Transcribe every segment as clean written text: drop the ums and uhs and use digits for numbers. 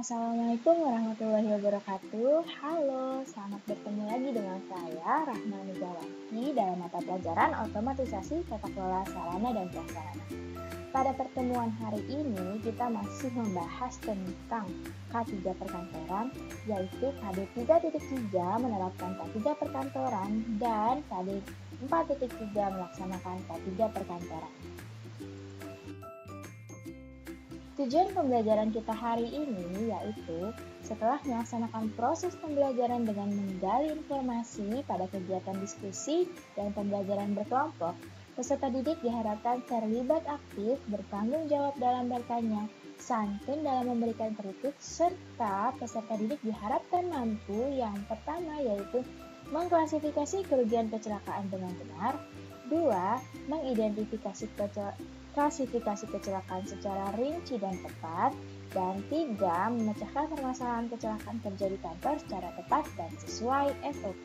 Assalamualaikum warahmatullahi wabarakatuh. Halo, selamat bertemu lagi dengan saya, Rahma Nugawati, dalam mata pelajaran Otomatisasi Tata Kelola Sarana dan Prasarana. Pada pertemuan hari ini, kita masih membahas tentang K3 perkantoran, yaitu KD 3.3 menerapkan K3 perkantoran dan KD 4.3 melaksanakan K3 perkantoran. Tujuan pembelajaran kita hari ini yaitu setelah melaksanakan proses pembelajaran dengan menggali informasi pada kegiatan diskusi dan pembelajaran berkelompok, peserta didik diharapkan terlibat aktif, bertanggung jawab dalam bertanya, santun dalam memberikan kritik, serta peserta didik diharapkan mampu yang pertama yaitu mengklasifikasi kerugian kecelakaan dengan benar, 2. Mengidentifikasi klasifikasi kecelakaan secara rinci dan tepat, dan 3. Memecahkan permasalahan kecelakaan kerja di kantor secara tepat dan sesuai SOP.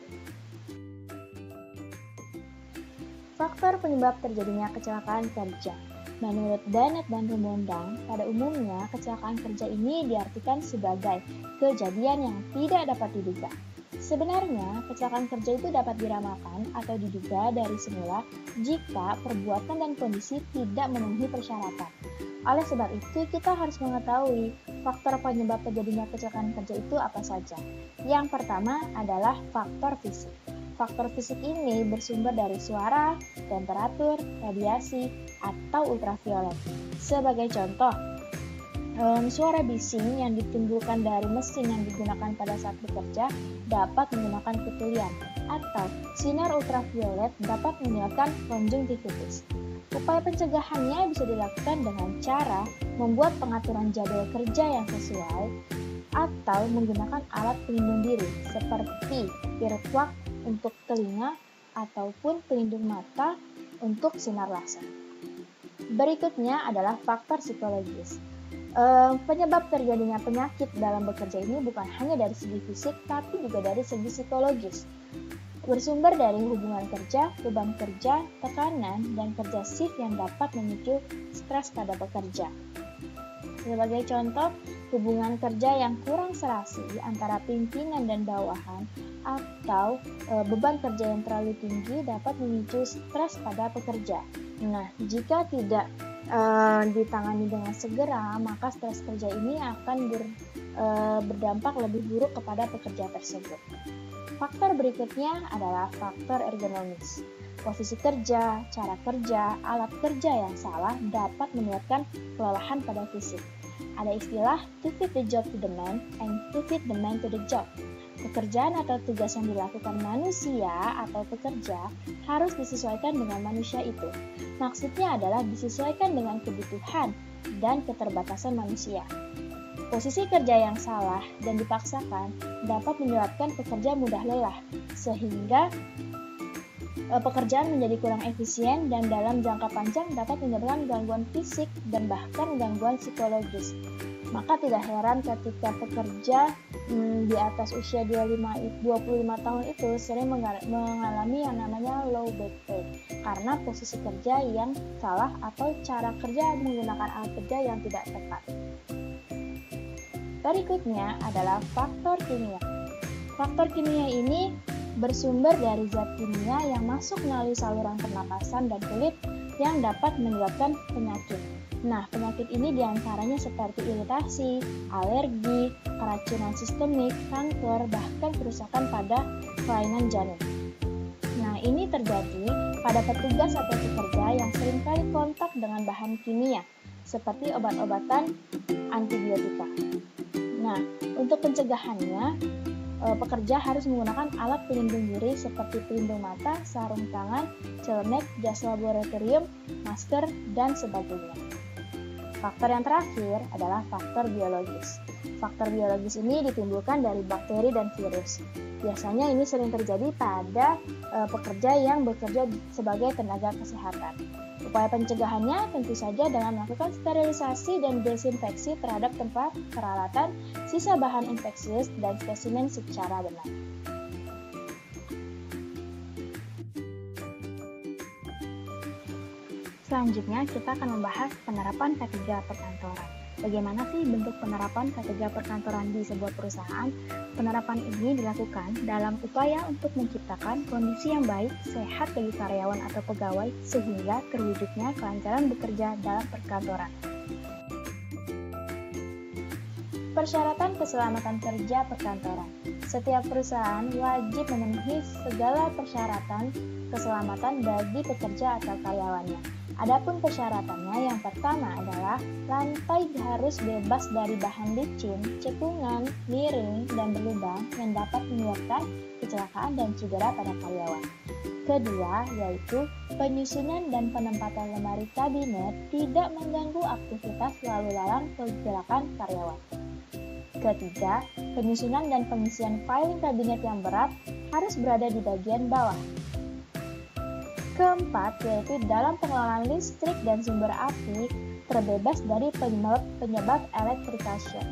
Faktor penyebab terjadinya kecelakaan kerja. Menurut Bennett dan Rumondang, pada umumnya kecelakaan kerja ini diartikan sebagai kejadian yang tidak dapat diduga. Sebenarnya, kecelakaan kerja itu dapat diramalkan atau diduga dari semula jika perbuatan dan kondisi tidak memenuhi persyaratan. Oleh sebab itu, kita harus mengetahui faktor penyebab terjadinya kecelakaan kerja itu apa saja. Yang pertama adalah faktor fisik. Faktor fisik ini bersumber dari suara, temperatur, radiasi, atau ultraviolet. Sebagai contoh, suara bising yang ditimbulkan dari mesin yang digunakan pada saat bekerja dapat menyebabkan ketulian, atau sinar ultraviolet dapat menyebabkan konjungtivitis. Upaya pencegahannya bisa dilakukan dengan cara membuat pengaturan jadwal kerja yang sesuai atau menggunakan alat pelindung diri seperti earplug untuk telinga ataupun pelindung mata untuk sinar laser. Berikutnya adalah faktor psikologis. Penyebab terjadinya penyakit dalam bekerja ini bukan hanya dari segi fisik, tapi juga dari segi psikologis. Bersumber dari hubungan kerja, beban kerja, tekanan, dan kerja shift yang dapat memicu stres pada pekerja. Sebagai contoh, hubungan kerja yang kurang serasi antara pimpinan dan bawahan atau beban kerja yang terlalu tinggi dapat memicu stres pada pekerja. Nah, jika tidak ditangani dengan segera, maka stres kerja ini akan berdampak lebih buruk kepada pekerja tersebut. Faktor berikutnya adalah faktor ergonomis. Posisi kerja, cara kerja, alat kerja yang salah dapat menyebabkan kelelahan pada fisik. Ada istilah to fit the job to the man and to fit the man to the job. Pekerjaan atau tugas yang dilakukan manusia atau pekerja harus disesuaikan dengan manusia itu. Maksudnya adalah disesuaikan dengan kebutuhan dan keterbatasan manusia. Posisi kerja yang salah dan dipaksakan dapat menyebabkan pekerja mudah lelah, sehingga pekerjaan menjadi kurang efisien dan dalam jangka panjang dapat menyebabkan gangguan fisik dan bahkan gangguan psikologis. Maka tidak heran ketika pekerja di atas usia 25 tahun itu sering mengalami yang namanya low back pain karena posisi kerja yang salah atau cara kerja menggunakan alat kerja yang tidak tepat. Berikutnya adalah faktor kimia. Faktor kimia ini bersumber dari zat kimia yang masuk melalui saluran pernapasan dan kulit yang dapat menyebabkan penyakit. Nah, penyakit ini diantaranya seperti iritasi, alergi, keracunan sistemik, kanker, bahkan kerusakan pada kelainan janin. Nah, ini terjadi pada petugas atau pekerja yang seringkali kontak dengan bahan kimia, seperti obat-obatan antibiotika. Nah, untuk pencegahannya, pekerja harus menggunakan alat pelindung diri seperti pelindung mata, sarung tangan, celemek, jas laboratorium, masker, dan sebagainya. Faktor yang terakhir adalah faktor biologis. Faktor biologis ini ditimbulkan dari bakteri dan virus. Biasanya ini sering terjadi pada pekerja yang bekerja sebagai tenaga kesehatan. Upaya pencegahannya tentu saja dengan melakukan sterilisasi dan desinfeksi terhadap tempat, peralatan, sisa bahan infeksius, dan spesimen secara benar. Selanjutnya, kita akan membahas penerapan K3 perkantoran. Bagaimana sih bentuk penerapan K3 perkantoran di sebuah perusahaan? Penerapan ini dilakukan dalam upaya untuk menciptakan kondisi yang baik, sehat bagi karyawan atau pegawai sehingga terwujudnya kelancaran bekerja dalam perkantoran. Persyaratan keselamatan kerja perkantoran. Setiap perusahaan wajib memenuhi segala persyaratan keselamatan bagi pekerja atau karyawannya. Adapun persyaratannya yang pertama adalah lantai harus bebas dari bahan licin, cekungan, miring, dan berlubang yang dapat menyebabkan kecelakaan dan cedera pada karyawan. Kedua, yaitu penyusunan dan penempatan lemari kabinet tidak mengganggu aktivitas lalu lalang pergerakan karyawan. Ketiga, penyusunan dan pengisian filing kabinet yang berat harus berada di bagian bawah. Keempat, yaitu dalam pengelolaan listrik dan sumber api terbebas dari penyebab electrical shock.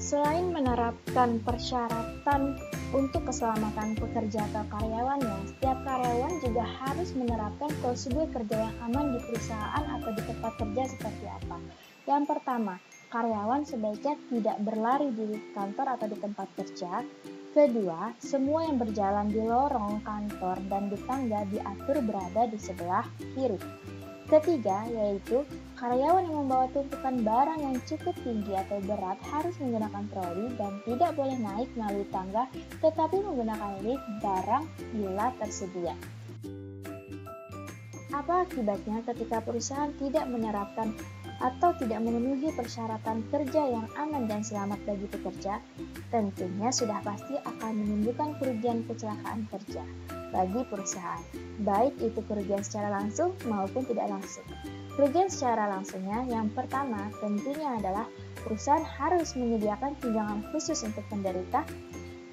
Selain menerapkan persyaratan untuk keselamatan pekerja atau karyawannya, setiap karyawan juga harus menerapkan prosedur kerja yang aman di perusahaan atau di tempat kerja seperti apa. Yang pertama, karyawan sebaiknya tidak berlari di kantor atau di tempat kerja. Kedua, semua yang berjalan di lorong kantor dan di tangga diatur berada di sebelah kiri. Ketiga, yaitu karyawan yang membawa tumpukan barang yang cukup tinggi atau berat harus menggunakan troli dan tidak boleh naik melalui tangga, tetapi menggunakan lift barang bila tersedia. Apa akibatnya ketika perusahaan tidak menerapkan atau tidak memenuhi persyaratan kerja yang aman dan selamat bagi pekerja? Tentunya sudah pasti akan menimbulkan kerugian kecelakaan kerja bagi perusahaan, baik itu kerugian secara langsung maupun tidak langsung. Kerugian secara langsungnya yang pertama tentunya adalah perusahaan harus menyediakan tunjangan khusus untuk penderita.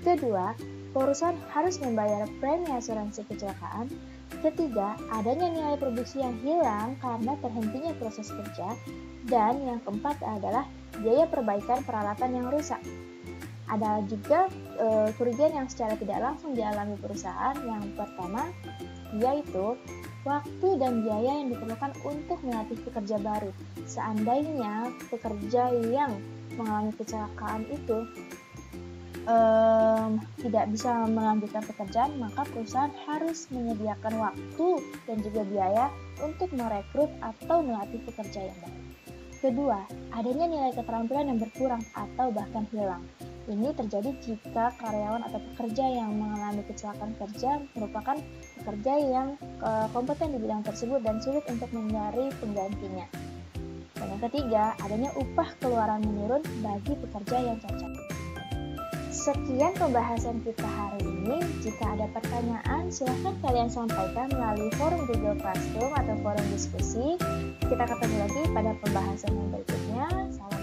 Kedua, perusahaan harus membayar premi asuransi kecelakaan. Ketiga, adanya nilai produksi yang hilang karena terhentinya proses kerja. Dan yang keempat adalah biaya perbaikan peralatan yang rusak. Ada juga kerugian yang secara tidak langsung dialami perusahaan. Yang pertama, yaitu waktu dan biaya yang diperlukan untuk melatih pekerja baru. Seandainya pekerja yang mengalami kecelakaan itu tidak bisa melanjutkan pekerjaan, maka perusahaan harus menyediakan waktu dan juga biaya untuk merekrut atau melatih pekerja yang baru. Kedua, adanya nilai keterampilan yang berkurang atau bahkan hilang. Ini terjadi jika karyawan atau pekerja yang mengalami kecelakaan kerja merupakan pekerja yang kompeten di bidang tersebut dan sulit untuk mencari penggantinya. Dan yang ketiga, adanya upah keluaran menurun bagi pekerja yang cacat. Sekian pembahasan kita hari ini. Jika ada pertanyaan, silahkan kalian sampaikan melalui forum Google Classroom atau forum diskusi. Kita ketemu lagi pada pembahasan yang berikutnya. Salam